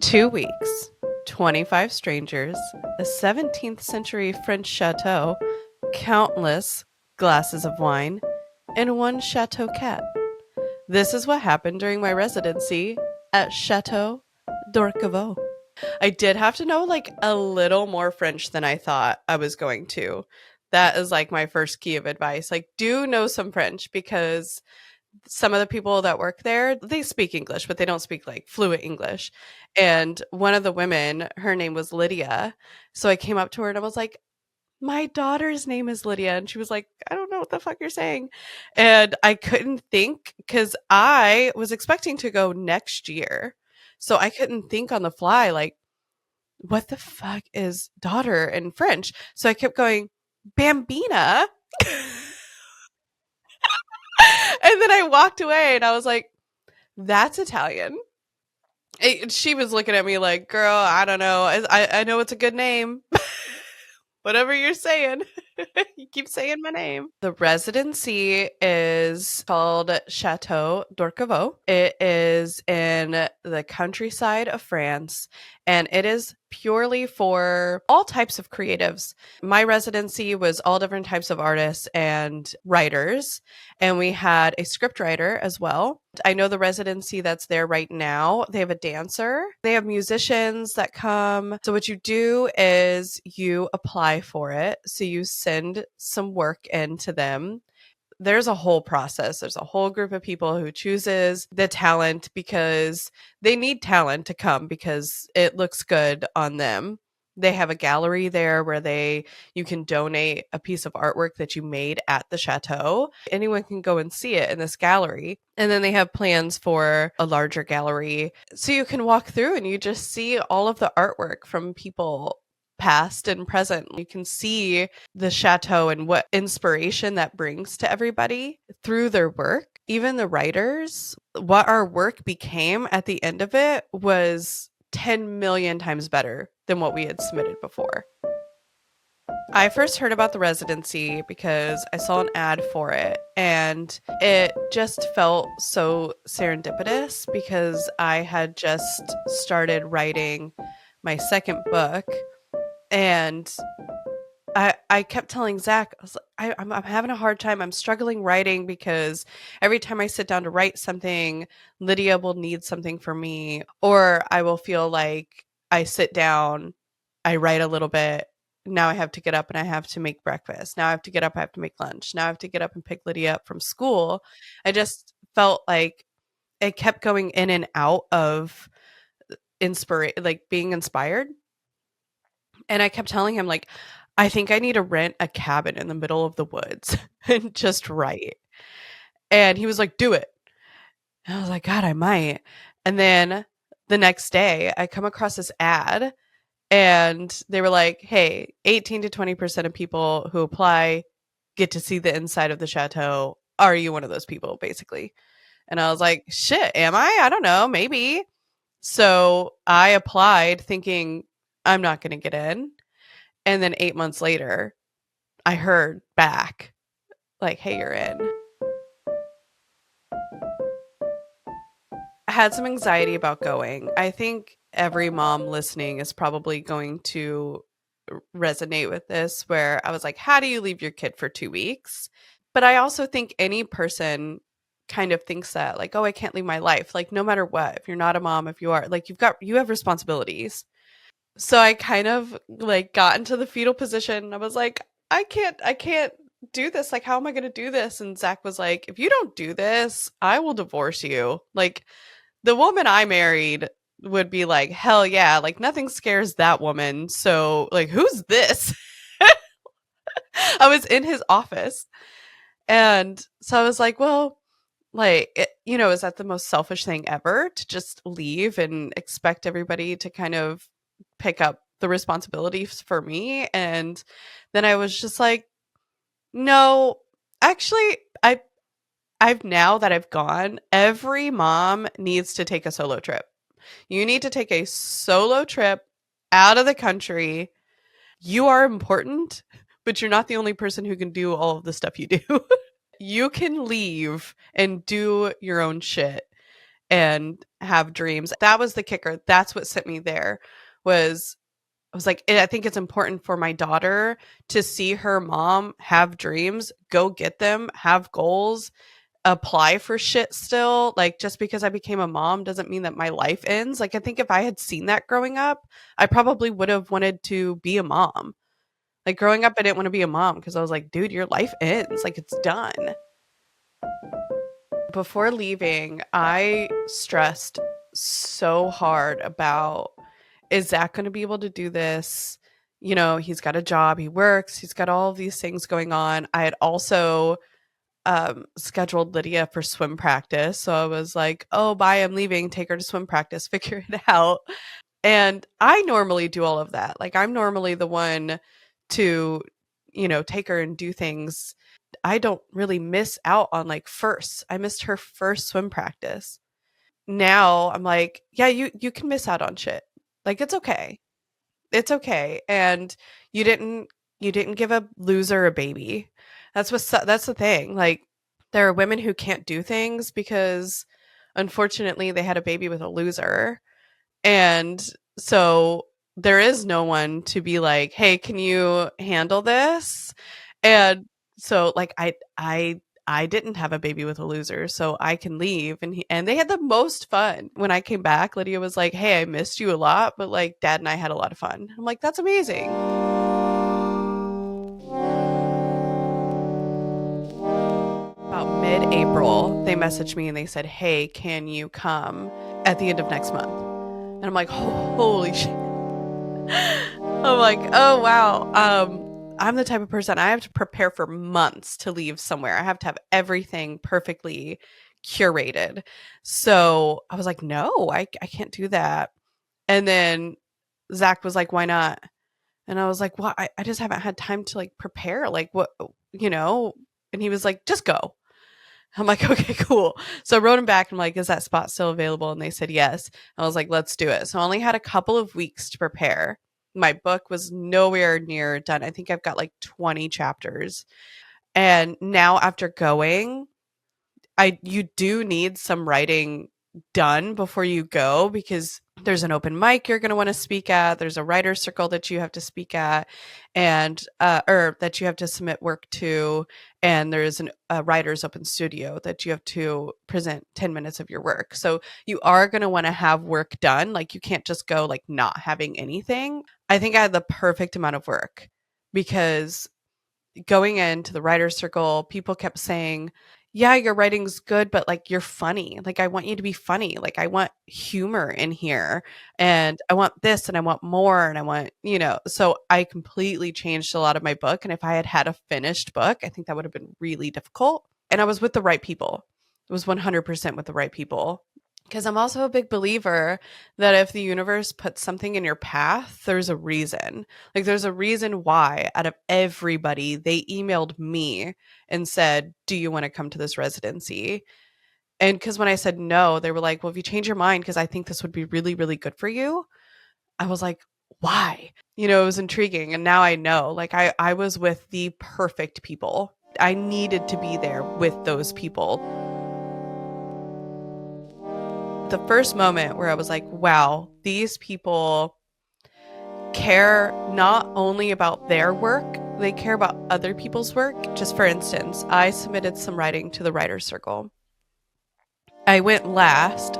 2 weeks, 25 strangers, a 17th century French chateau, countless glasses of wine, and one chateau cat. This is what happened during my residency at Château d'Orquevaux. I did have to know like a little more French than I thought I was going to. That is like my first key of advice. Like, do know some French because some of the people that work there, they speak English, but they don't speak like fluent English. And one of the women, her name was Lydia. So I came up to her and I was like, my daughter's name is Lydia. And she was like, I don't know what the fuck you're saying. And I couldn't think because I was expecting to go next year. So I couldn't think on the fly, like, what the fuck is daughter in French? So I kept going, Bambina. And then I walked away and I was like, that's Italian. She was looking at me like, girl, I don't know. I know it's a good name. Whatever you're saying. You keep saying my name. The residency is called Château d'Orquevaux. It is in the countryside of France, and it is purely for all types of creatives. My residency was all different types of artists and writers, and we had a script writer as well. I know the residency that's there right now, they have a dancer, they have musicians that come. So what you do is you apply for it. So you send some work in to them. There's a whole process. There's a whole group of people who chooses the talent because they need talent to come because it looks good on them. They have a gallery there where you can donate a piece of artwork that you made at the chateau. Anyone can go and see it in this gallery. And then they have plans for a larger gallery. So you can walk through and you just see all of the artwork from people past and present. You can see the chateau and what inspiration that brings to everybody through their work. Even the writers, what our work became at the end of it was 10 million times better than what we had submitted before. I first heard about the residency because I saw an ad for it and it just felt so serendipitous because I had just started writing my second book and I kept telling Zach, I was like, I'm having a hard time. I'm struggling writing because every time I sit down to write something, Lydia will need something from me, or I will feel like I sit down, I write a little bit. Now I have to get up and I have to make breakfast. Now I have to get up, I have to make lunch. Now I have to get up and pick Lydia up from school. I just felt like it kept going in and out of like being inspired. And I kept telling him, like, I think I need to rent a cabin in the middle of the woods and just write. And he was like, do it. And I was like, God, I might. And then the next day, I come across this ad and they were like, hey, 18 to 20% of people who apply get to see the inside of the chateau. Are you one of those people, basically? And I was like, shit, am I? I don't know, maybe. So I applied thinking I'm not going to get in. And then 8 months later, I heard back like, hey, you're in. I had some anxiety about going. I think every mom listening is probably going to resonate with this, where I was like, how do you leave your kid for 2 weeks? But I also think any person kind of thinks that, like, oh, I can't leave my life. Like, no matter what, if you're not a mom, if you are, like, you have responsibilities. So I kind of like got into the fetal position. I was like, I can't do this. Like, how am I going to do this? And Zach was like, if you don't do this, I will divorce you. Like, the woman I married would be like, hell yeah, like nothing scares that woman. So, like, who's this? I was in his office. And so I was like, well, like, is that the most selfish thing ever to just leave and expect everybody to kind of pick up the responsibilities for me? And then I was just like, no, actually, I've now that I've gone, every mom needs to take a solo trip. You need to take a solo trip out of the country. You are important, but you're not the only person who can do all of the stuff you do. You can leave and do your own shit. and have dreams. That was the kicker. That's what sent me there. Was I was like, I think it's important for my daughter to see her mom have dreams, go get them, have goals, apply for shit still. Like, just because I became a mom doesn't mean that my life ends. Like, I think if I had seen that growing up, I probably would have wanted to be a mom. Like, growing up, I didn't want to be a mom because I was like, dude, your life ends. Like, it's done. Before leaving, I stressed so hard about, is Zach going to be able to do this? You know, he's got a job, he works, he's got all of these things going on. I had also scheduled Lydia for swim practice. So I was like, oh, bye, I'm leaving. Take her to swim practice, figure it out. And I normally do all of that. Like, I'm normally the one to, take her and do things. I don't really miss out on like firsts. I missed her first swim practice. Now I'm like, yeah, you can miss out on shit. Like, it's okay. It's okay. And you didn't give a loser a baby. That's the thing. Like, there are women who can't do things because unfortunately they had a baby with a loser. And so there is no one to be like, "Hey, can you handle this?" And so like I didn't have a baby with a loser, so I can leave, and they had the most fun. When I came back, Lydia was like, "Hey, I missed you a lot, but like dad and I had a lot of fun." I'm like, "That's amazing." About mid-April, they messaged me and they said, "Hey, can you come at the end of next month?" And I'm like, "Holy shit." I'm like, "Oh wow." I'm the type of person, I have to prepare for months to leave somewhere. I have to have everything perfectly curated. So I was like, "No, I can't do that." And then Zach was like, "Why not?" And I was like, "Well, I just haven't had time to like prepare. Like, what, you know?" And he was like, "Just go." I'm like, "Okay, cool." So I wrote him back. I'm like, "Is that spot still available?" And they said yes. I was like, "Let's do it." So I only had a couple of weeks to prepare. My book was nowhere near done. I think I've got like 20 chapters. And now after going, you do need some writing done before you go, because there's an open mic you're going to want to speak at, there's a writer's circle that you have to speak at, and or that you have to submit work to, and there's a writer's open studio that you have to present 10 minutes of your work. So you are going to want to have work done. Like, you can't just go like not having anything. I think I had the perfect amount of work, because going into the writer's circle, people kept saying, "Yeah, your writing's good, but like, you're funny. Like, I want you to be funny. Like, I want humor in here, and I want this, and I want more, and I want, So I completely changed a lot of my book. And if I had had a finished book, I think that would have been really difficult. And I was with the right people. It was 100% with the right people. Because I'm also a big believer that if the universe puts something in your path, there's a reason. Like, there's a reason why, out of everybody, they emailed me and said, "Do you want to come to this residency?" And because when I said no, they were like, "Well, if you change your mind, because I think this would be really, really good for you." I was like, "Why?" It was intriguing. And now I know, like, I was with the perfect people. I needed to be there with those people. The first moment where I was like, wow, these people care not only about their work, they care about other people's work. Just for instance, I submitted some writing to the writer's circle. I went last,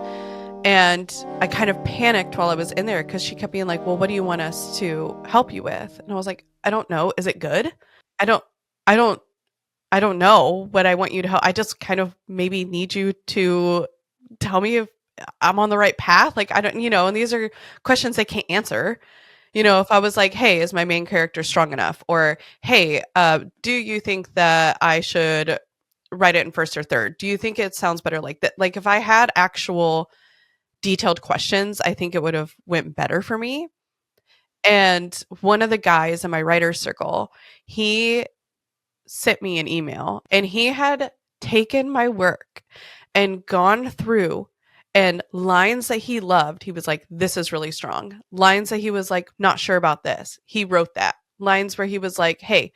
and I kind of panicked while I was in there because she kept being like, "Well, what do you want us to help you with?" And I was like, "I don't know. Is it good? I don't, I don't, I don't know what I want you to help. I just kind of maybe need you to tell me if I'm on the right path." Like, I don't, and these are questions they can't answer. If I was like, "Hey, is my main character strong enough?" Or, "Hey, do you think that I should write it in first or third? Do you think it sounds better like that?" Like, if I had actual detailed questions, I think it would have went better for me. And one of the guys in my writer's circle, he sent me an email, and he had taken my work and gone through, and lines that he loved, he was like, "This is really strong." Lines that he was like, "Not sure about this," he wrote that. Lines where he was like, "Hey,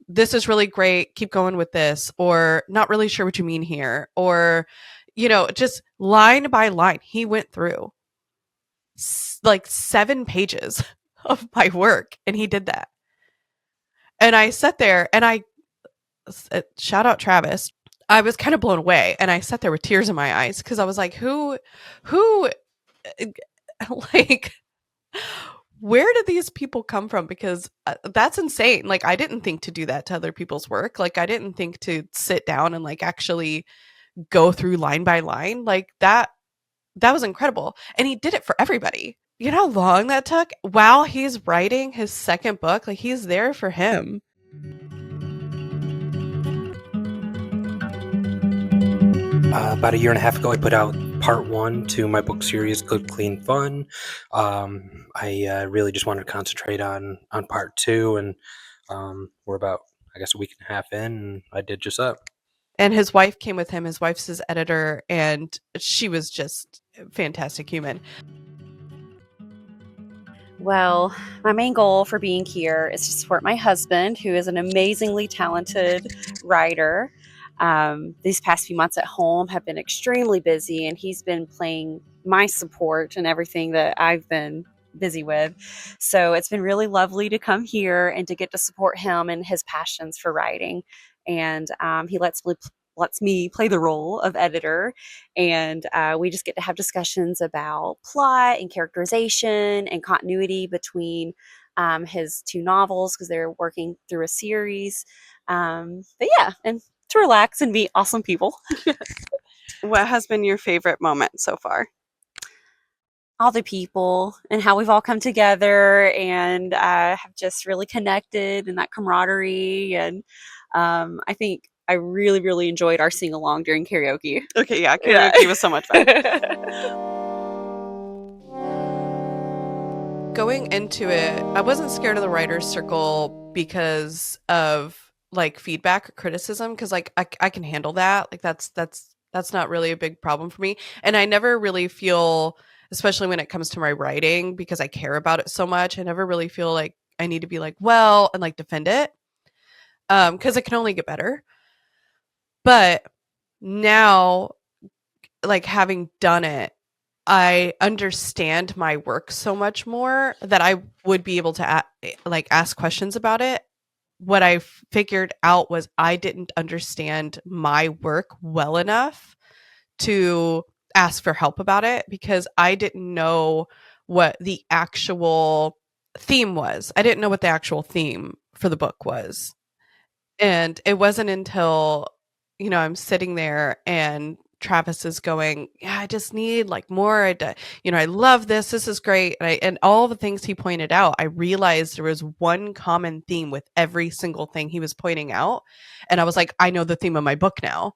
this is really great, keep going with this," or "Not really sure what you mean here," or just line by line, he went through like 7 pages of my work and he did that. And I sat there and shout out Travis. I was kind of blown away and I sat there with tears in my eyes because I was like, who, like, where did these people come from? Because that's insane. Like, I didn't think to do that to other people's work. Like, I didn't think to sit down and like actually go through line by line. Like, that was incredible. And he did it for everybody. You know how long that took? While he's writing his second book, like he's there for him. About a year and a half ago, I put out part 1 to my book series, Good, Clean, Fun. I really just wanted to concentrate on part 2, and we're about, I guess, a week and a half in, and I did just that. And his wife came with him. His wife's his editor, and she was just a fantastic human. Well, my main goal for being here is to support my husband, who is an amazingly talented writer. These past few months at home have been extremely busy, and he's been playing my support and everything that I've been busy with. So it's been really lovely to come here and to get to support him and his passions for writing. And he lets me play the role of editor, and we just get to have discussions about plot and characterization and continuity between his 2 novels because they're working through a series. But yeah, and to relax and be awesome people. What has been your favorite moment so far? All the people and how we've all come together and have just really connected, and that camaraderie. And I think I really, really enjoyed our sing along during karaoke. Okay, yeah, karaoke was so much fun. Going into it, I wasn't scared of the writer's circle because of like feedback or criticism, because like I can handle that. Like that's not really a big problem for me. And I never really feel, especially when it comes to my writing, because I care about it so much, I never really feel like I need to be like, well, and like defend it. Because it can only get better. But now, like having done it, I understand my work so much more that I would be able to ask questions about it. What I figured out was I didn't understand my work well enough to ask for help about it because I didn't know what the actual theme was. I didn't know what the actual theme for the book was. And it wasn't until, I'm sitting there and Travis is going, yeah, I just need like more. I love this. This is great. And all the things he pointed out, I realized there was one common theme with every single thing he was pointing out. And I was like, I know the theme of my book now.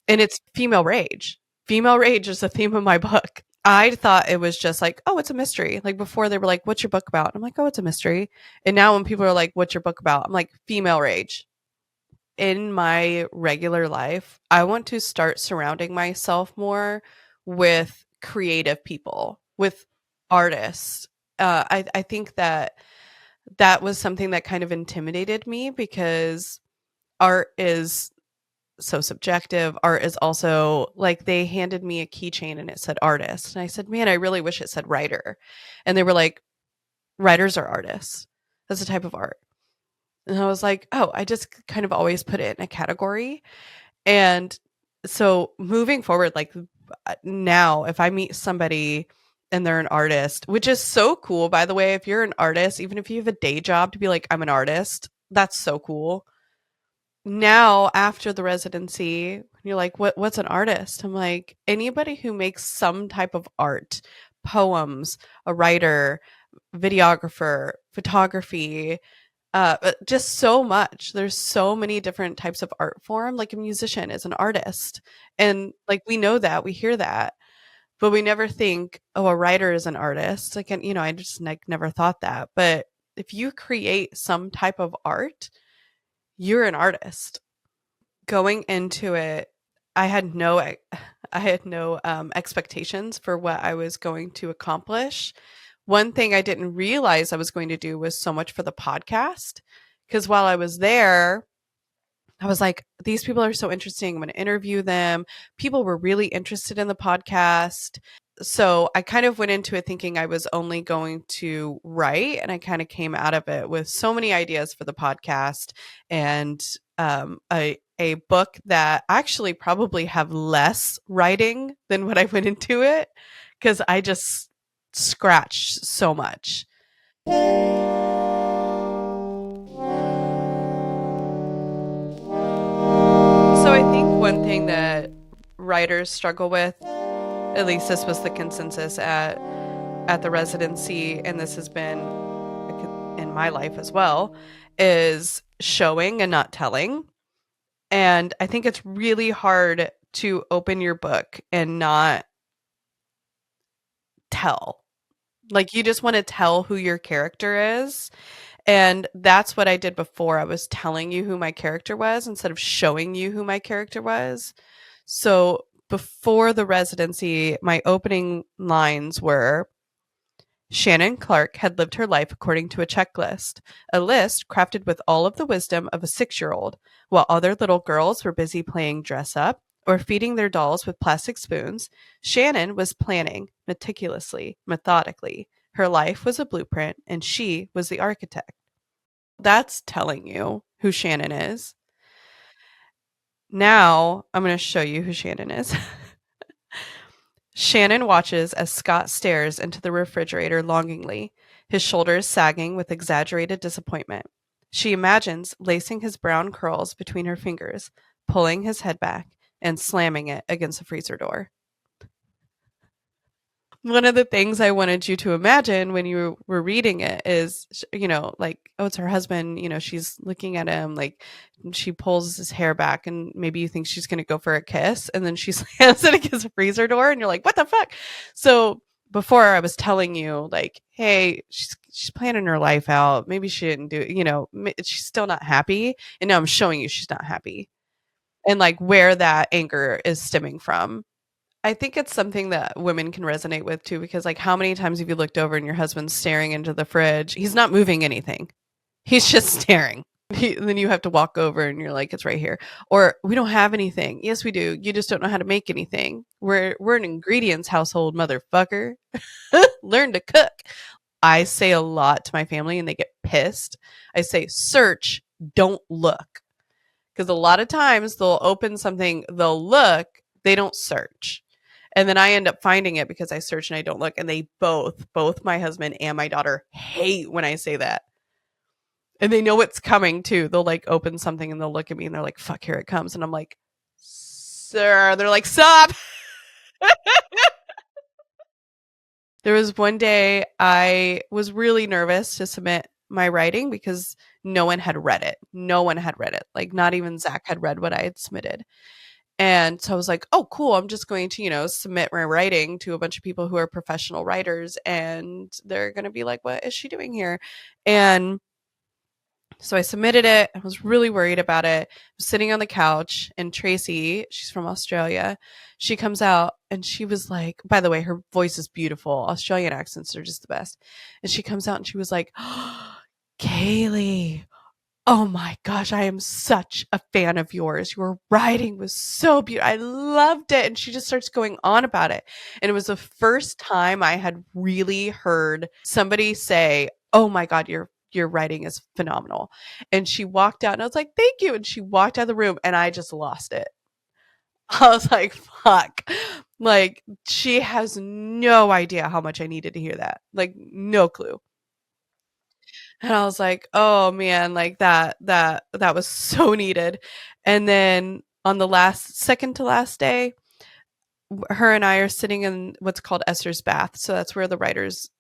And it's female rage. Female rage is the theme of my book. I thought it was just like, oh, it's a mystery. Like before they were like, what's your book about? I'm like, oh, it's a mystery. And now when people are like, what's your book about? I'm like, female rage. In my regular life, I want to start surrounding myself more with creative people, with artists. I think that was something that kind of intimidated me because art is so subjective. Art is also like they handed me a keychain and it said artist. And I said, man, I really wish it said writer. And they were like, writers are artists. That's a type of art. And I was like, oh, I just kind of always put it in a category. And so moving forward, like now, if I meet somebody and they're an artist, which is so cool, by the way, if you're an artist, even if you have a day job to be like, I'm an artist, that's so cool. Now, after the residency, you're like, what's an artist? I'm like, anybody who makes some type of art, poems, a writer, videographer, photography, just so much. There's so many different types of art form. Like a musician is an artist. And like we know that, we hear that, but we never think, oh, a writer is an artist. Like, and I just like never thought that. But if you create some type of art, you're an artist. Going into it, I had no expectations for what I was going to accomplish. One thing I didn't realize I was going to do was so much for the podcast, because while I was there, I was like, these people are so interesting. I'm going to interview them. People were really interested in the podcast. So I kind of went into it thinking I was only going to write, and I kind of came out of it with so many ideas for the podcast and a book that actually probably have less writing than what I went into it because I just scratched so much. So I think one thing that writers struggle with, at least this was the consensus at the residency, and this has been in my life as well, is showing and not telling. And I think it's really hard to open your book and not tell. Like you just want to tell who your character is. And that's what I did before. I was telling you who my character was instead of showing you who my character was. So before the residency, my opening lines were Shannon Clark had lived her life according to a checklist, a list crafted with all of the wisdom of a 6-year-old, while other little girls were busy playing dress up or feeding their dolls with plastic spoons. Shannon was planning meticulously, methodically. Her life was a blueprint, and she was the architect. That's telling you who Shannon is. Now I'm going to show you who Shannon is. Shannon watches as Scott stares into the refrigerator longingly, his shoulders sagging with exaggerated disappointment. She imagines lacing his brown curls between her fingers, pulling his head back, and slamming it against the freezer door. One of the things I wanted you to imagine when you were reading it is, like, oh, it's her husband, she's looking at him, like, she pulls his hair back, and maybe you think she's going to go for a kiss, and then she slams it against the freezer door, and you're like, what the fuck? So before I was telling you, like, hey, she's planning her life out. Maybe she didn't do it, she's still not happy. And now I'm showing you she's not happy. And like where that anger is stemming from. I think it's something that women can resonate with too, because like how many times have you looked over and your husband's staring into the fridge? He's not moving anything. He's just staring. Then you have to walk over and you're like, it's right here. Or we don't have anything. Yes, we do. You just don't know how to make anything. We're an ingredients household, motherfucker. Learn to cook. I say a lot to my family and they get pissed. I say, search, don't look. Because a lot of times they'll open something, they'll look, they don't search. And then I end up finding it because I search and I don't look. And they both my husband and my daughter hate when I say that. And they know it's coming too. They'll like open something and they'll look at me and they're like, fuck, here it comes. And I'm like, sir, they're like, stop. There was one day I was really nervous to submit my writing because no one had read it. No one had read it. Like not even Zach had read what I had submitted. And so I was like, oh, cool. I'm just going to, submit my writing to a bunch of people who are professional writers. And they're going to be like, what is she doing here? And so I submitted it. I was really worried about it. I was sitting on the couch, and Tracy, she's from Australia, she comes out and she was like, by the way, her voice is beautiful. Australian accents are just the best. And she comes out and she was like, oh, Kaylee, oh my gosh, I am such a fan of yours. Your writing was so beautiful. I loved it. And she just starts going on about it. And it was the first time I had really heard somebody say, oh my God, your writing is phenomenal. And she walked out and I was like, thank you. And she walked out of the room and I just lost it. I was like, fuck. Like, she has no idea how much I needed to hear that. Like, no clue. And I was like, oh man, like that was so needed. And then on the second to last day, her and I are sitting in what's called Esther's bath. So that's where the writers,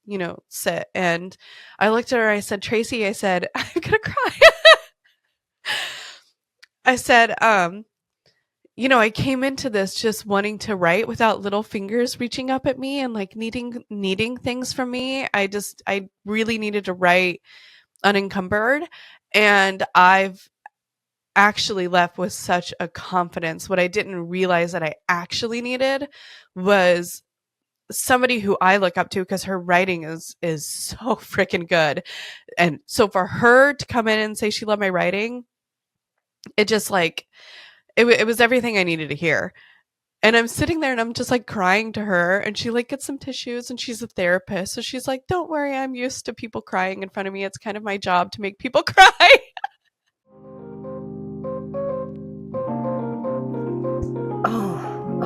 sit. And I looked at her, I said, Tracy, I said, I'm gonna cry. I said, I came into this just wanting to write without little fingers reaching up at me and like needing things from me. I really needed to write unencumbered, and I've actually left with such a confidence. What I didn't realize that I actually needed was somebody who I look up to because her writing is so freaking good. And so for her to come in and say she loved my writing, It just like it was everything I needed to hear. And I'm sitting there and I'm just like crying to her, and she like gets some tissues, and she's a therapist. So she's like, "Don't worry, I'm used to people crying in front of me. It's kind of my job to make people cry."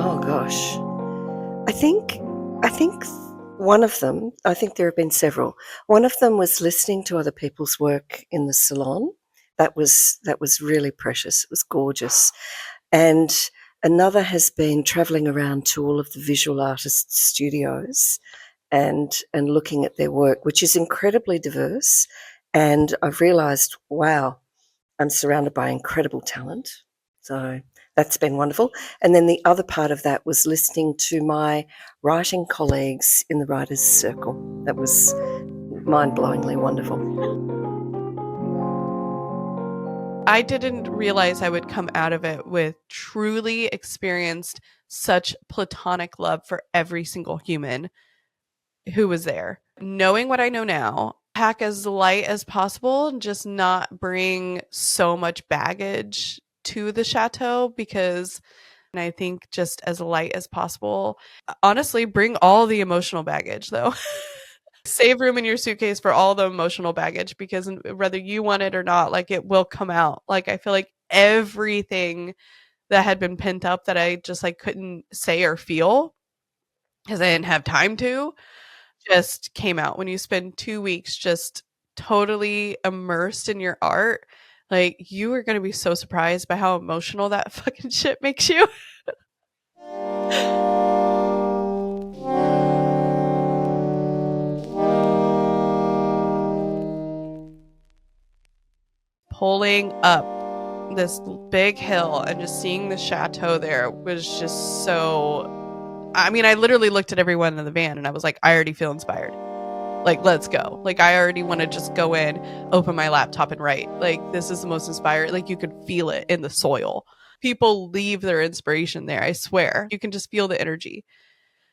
Oh gosh. I think one of them, I think there have been several. One of them was listening to other people's work in the salon. That was really precious. It was gorgeous. And another has been traveling around to all of the visual artists' studios and looking at their work, which is incredibly diverse. And I've realized, wow, I'm surrounded by incredible talent. So that's been wonderful. And then the other part of that was listening to my writing colleagues in the Writers' Circle. That was mind-blowingly wonderful. I didn't realize I would come out of it with truly experienced such platonic love for every single human who was there. Knowing what I know now, pack as light as possible and just not bring so much baggage to the chateau, because and I think just as light as possible. Honestly, bring all the emotional baggage though. Save room in your suitcase for all the emotional baggage, because whether you want it or not, like it will come out. Like I feel like everything that had been pent up that I just like couldn't say or feel because I didn't have time to, just came out when you spend 2 weeks just totally immersed in your art. Like you are going to be so surprised by how emotional that fucking shit makes you. Pulling up this big hill and just seeing the chateau there was just so. I mean, I literally looked at everyone in the van and I was like, I already feel inspired. Like, let's go. Like, I already want to just go in, open my laptop and write. Like, this is the most inspiring. Like, you could feel it in the soil. People leave their inspiration there, I swear. You can just feel the energy.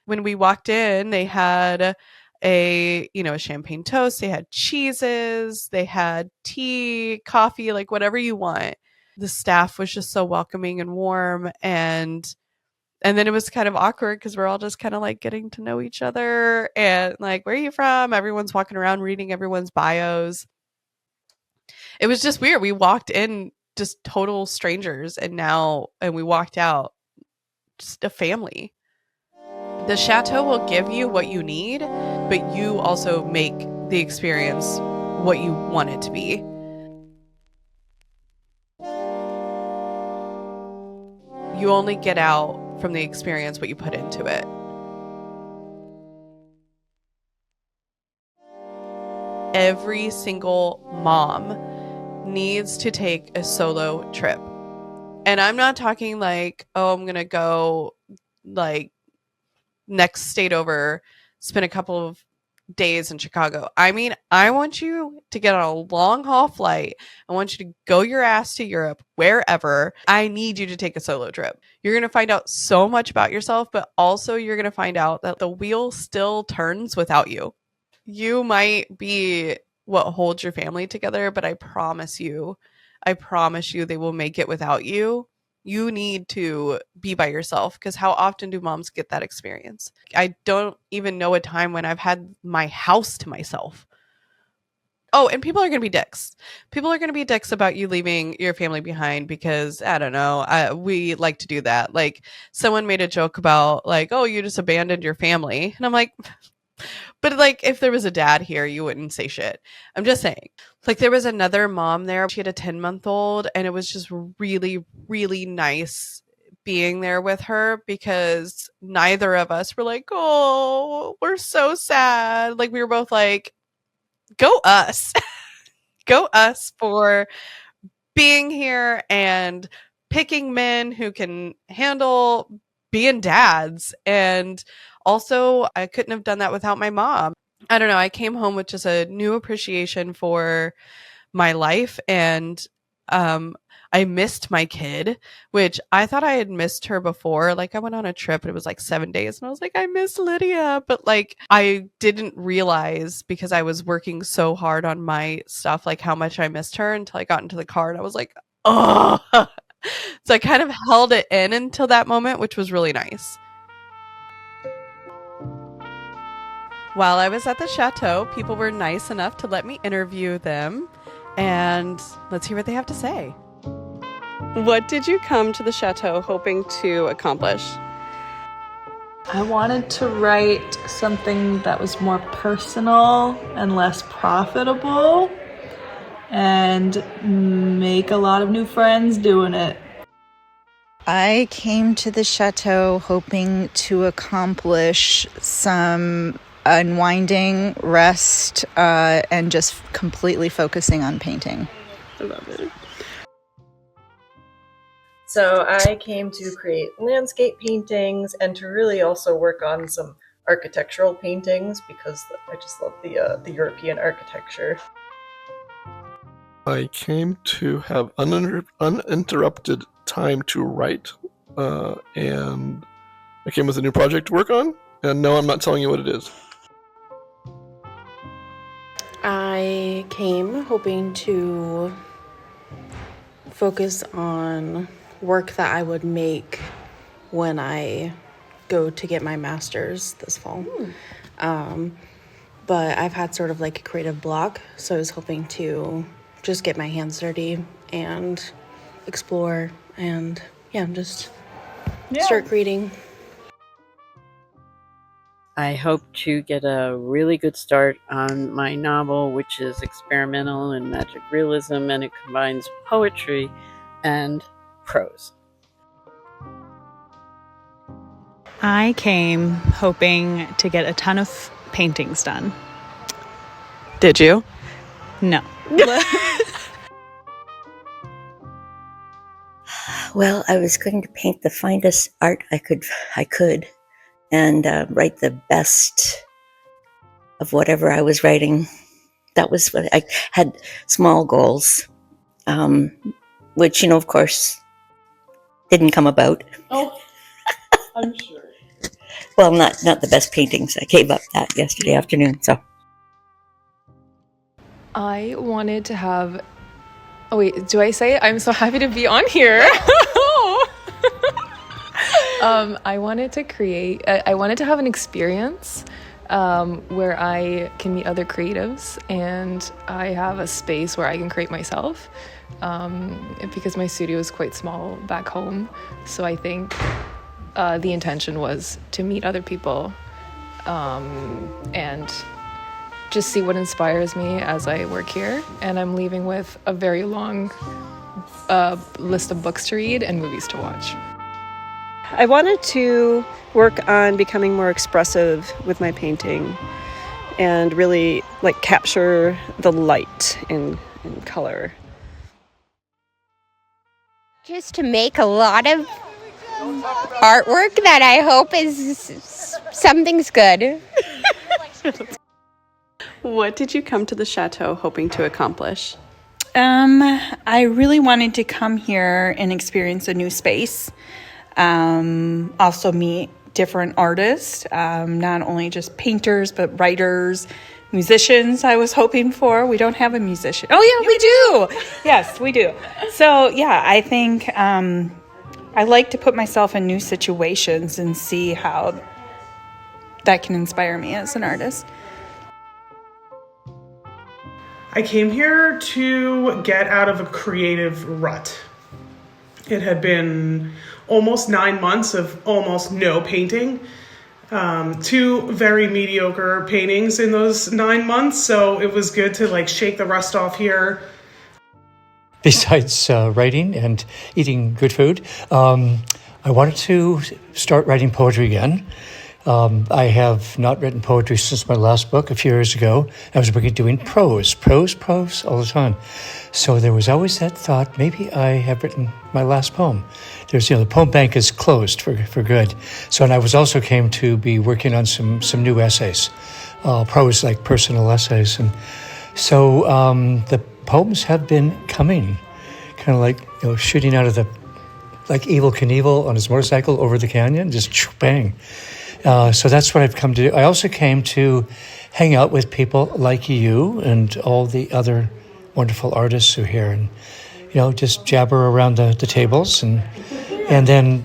When we walked in, they had a champagne toast, they had cheeses, they had tea, coffee, like whatever you want. The staff was just so welcoming and warm, and then it was kind of awkward because we're all just kind of like getting to know each other and like, where are you from? Everyone's walking around reading everyone's bios. It was just weird. We walked in just total strangers, and we walked out just a family. The chateau will give you what you need, but you also make the experience what you want it to be. You only get out from the experience what you put into it. Every single mom needs to take a solo trip. And I'm not talking like, oh, I'm going to go like next state over, spend a couple of days in Chicago. I mean, I want you to get on a long haul flight. I want you to go your ass to Europe, wherever. I need you to take a solo trip. You're going to find out so much about yourself, but also you're going to find out that the wheel still turns without you. You might be what holds your family together, but I promise you, they will make it without you. You need to be by yourself, because how often do moms get that experience? I don't even know a time when I've had my house to myself. Oh, and people are going to be dicks. People are going to be dicks about you leaving your family behind because, I don't know, we like to do that. Like, someone made a joke about, like, oh, you just abandoned your family. And I'm like, but like, if there was a dad here, you wouldn't say shit. I'm just saying. Like, there was another mom there. She had a 10-month-old, and it was just really, really nice being there with her, because neither of us were like, oh, we're so sad. Like, we were both like, go us. Go us for being here and picking men who can handle being dads. And also, I couldn't have done that without my mom. I don't know. I came home with just a new appreciation for my life, and I missed my kid, which I thought I had missed her before. Like, I went on a trip and it was like 7 days, and I was like, I miss Lydia. But like, I didn't realize, because I was working so hard on my stuff, like how much I missed her, until I got into the car and I was like, oh. So I kind of held it in until that moment, which was really nice. While I was at the chateau, people were nice enough to let me interview them. And let's hear what they have to say. What did you come to the chateau hoping to accomplish? I wanted to write something that was more personal and less profitable and make a lot of new friends doing it. I came to the chateau hoping to accomplish some unwinding, rest, and just completely focusing on painting. I love it. So I came to create landscape paintings and to really also work on some architectural paintings because I just love the European architecture. I came to have uninterrupted time to write, and I came with a new project to work on, and no, I'm not telling you what it is. I came hoping to focus on work that I would make when I go to get my master's this fall. But I've had sort of like a creative block, so I was hoping to just get my hands dirty and explore and just start creating. I hope to get a really good start on my novel, which is experimental and magic realism, and it combines poetry and prose. I came hoping to get a ton of paintings done. Did you? No. Well, I was going to paint the finest art I could, and write the best of whatever I was writing. That was what I had, small goals, which, of course, didn't come about. Oh, I'm sure. Well, not the best paintings. I gave up that yesterday afternoon, so. I wanted to have... Oh, wait, do I say it? I'm so happy to be on here. I wanted to have an experience where I can meet other creatives and I have a space where I can create myself because my studio is quite small back home. So I think the intention was to meet other people and just see what inspires me as I work here. And I'm leaving with a very long list of books to read and movies to watch. I wanted to work on becoming more expressive with my painting and really capture the light in color. Just to make a lot of artwork that I hope is something's good. What did you come to the chateau hoping to accomplish? I really wanted to come here and experience a new space. Also meet different artists, not only just painters, but writers, musicians I was hoping for. We don't have a musician. Oh, yeah, we do. Yes, we do. So, yeah, I think I like to put myself in new situations and see how that can inspire me as an artist. I came here to get out of a creative rut. It had been almost 9 months of almost no painting. 2 very mediocre paintings in those 9 months, so it was good to shake the rust off here. Besides writing and eating good food, I wanted to start writing poetry again. I have not written poetry since my last book a few years ago. I was doing prose all the time. So there was always that thought, maybe I have written my last poem. There's, the poem bank is closed for good. So, and I was also came to be working on some new essays, prose, like personal essays. And so the poems have been coming, kind of like, shooting out of the, like Evel Knievel on his motorcycle over the canyon, just bang. So that's what I've come to do. I also came to hang out with people like you and all the other wonderful artists who are here. And, just jabber around the tables. And then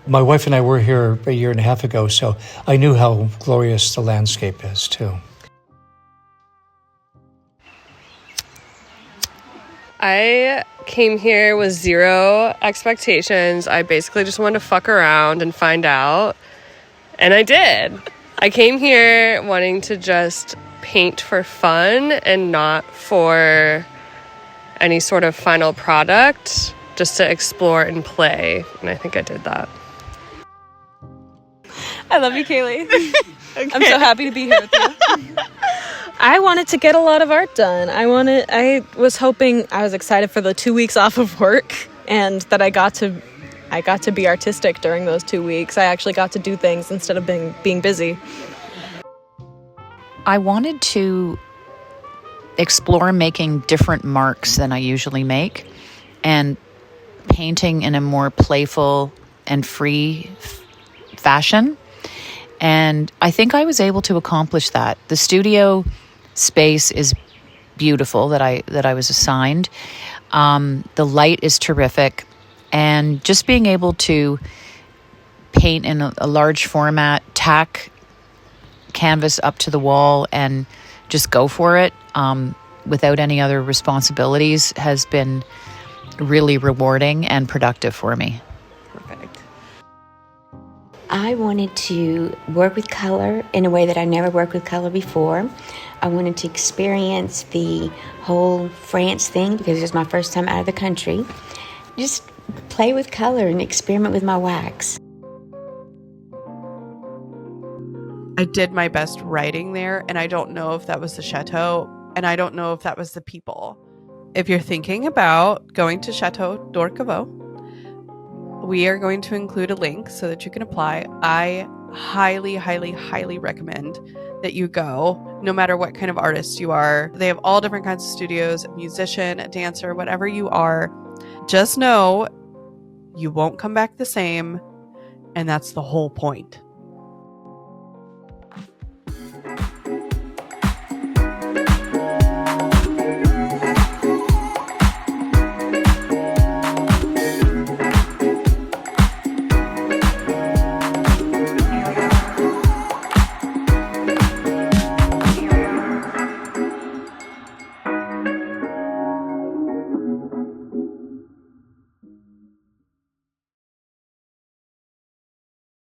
my wife and I were here a year and a half ago, so I knew how glorious the landscape is too. I came here with zero expectations. I basically just wanted to fuck around and find out. And I did. I came here wanting to just paint for fun and not for any sort of final product, just to explore and play. And I think I did that. I love you, Kaylee. Okay. I'm so happy to be here with you. I wanted to get a lot of art done. I was excited for the 2 weeks off of work, and that I got to be artistic during those 2 weeks. I actually got to do things instead of being busy. I wanted to explore making different marks than I usually make and painting in a more playful and free fashion. And I think I was able to accomplish that. The studio space is beautiful that I was assigned. The light is terrific. And just being able to paint in a large format, tack canvas up to the wall and just go for it without any other responsibilities has been really rewarding and productive for me. Perfect. I wanted to work with color in a way that I never worked with color before. I wanted to experience the whole France thing because it was my first time out of the country. Just play with color and experiment with my wax. I did my best writing there, and I don't know if that was the Château, and I don't know if that was the people. If you're thinking about going to Château d'Orquevaux, we are going to include a link so that you can apply. I highly, highly, highly recommend that you go, no matter what kind of artist you are. They have all different kinds of studios, a musician, a dancer, whatever you are. Just know you won't come back the same, and that's the whole point.